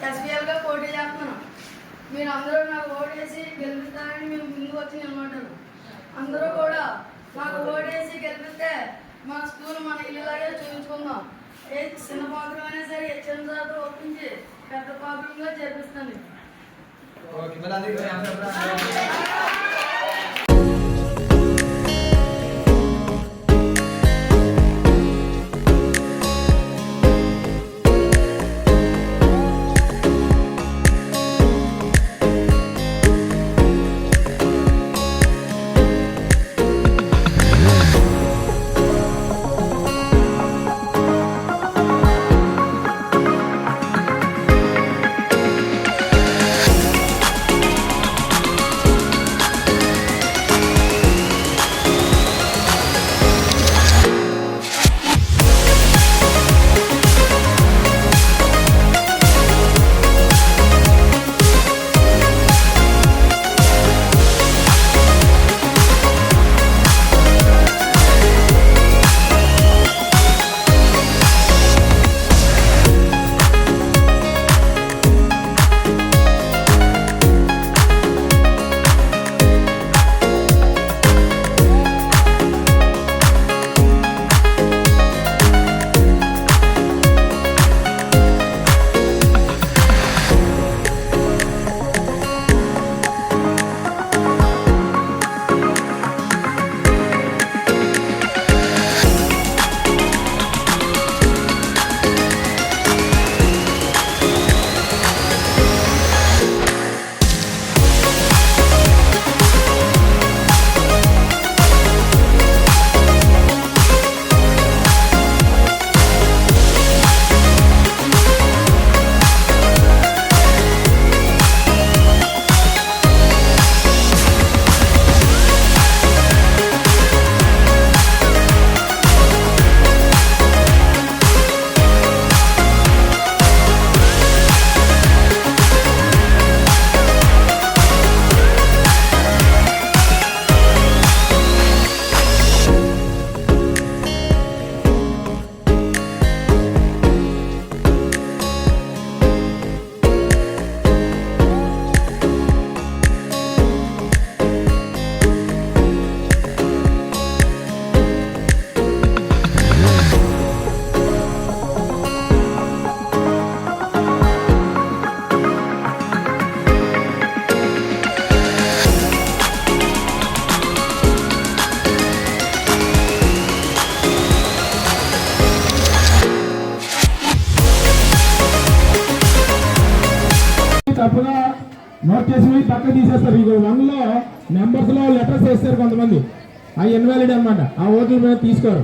SPL గా పోటీ చేస్తున్నాను. మీరు అందరూ నాకు ఓటేసి గెలుపుతారని మేము ముందుకు వచ్చి నిలబడ్డాను. అందరూ కూడా నాకు ఓటేసి గెలిపిస్తే మన స్కూల్ మన ఇల్లులాగే చూపించుకుందాం. ఏ చిన్న పాత్రం అయినా సరే హెచ్ఎం సార్తో ఒప్పించి పెద్ద పాత్రంగా చేపిస్తాను. తప్పుగా నోట్ చేసి పక్క తీసేస్తారు. ఇక 1లో నెంబర్స్ లో లెటర్స్ వేస్తారు కొంతమంది, అవి ఇన్వాలిడ్ అనమాట. ఆ ఓట్ల మీద తీసుకోరు.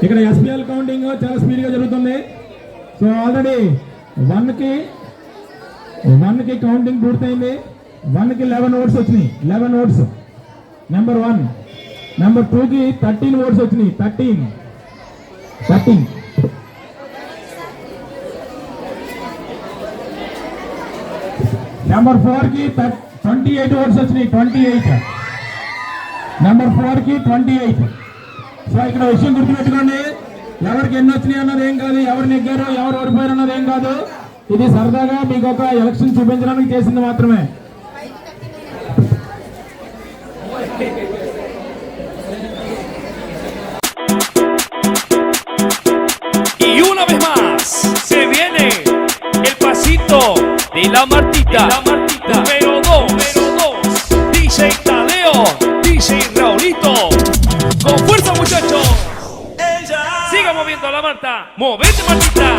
ఇక్కడ ఎస్పీఎల్ కౌంటింగ్ చాలా స్పీడ్ గా జరుగుతుంది. సో ఆల్రెడీ 1కి కౌంటింగ్ పూర్తయింది. 1కి 11 ఓట్స్ వచ్చినాయి. 11 ఓట్స్ నెంబర్ 1. నెంబర్ 2కి 13 ఓట్స్ వచ్చినాయి. 13. నెంబర్ 4కి 28 ఓట్స్ వచ్చినాయి. 28. నెంబర్ 4కి 28. సో ఇక్కడ విషయం గుర్తుపెట్టుకోండి, ఎవరికి ఎన్ని వచ్చినాయి అన్నది ఏం కాదు, ఎవరు నెగ్గారు ఎవరు ఓడిపోయారు అన్నది ఏం కాదు. ఇది సరదాగా మీకు ఒక ఎలక్షన్ చూపించడానికి చేసింది మాత్రమే. Y una vez más se viene el pasito de la Martita, número 2, DJ Tadeo, DJ Raulito. Con fuerza, muchachos. Siga moviendo la Marta. Movete, Martita.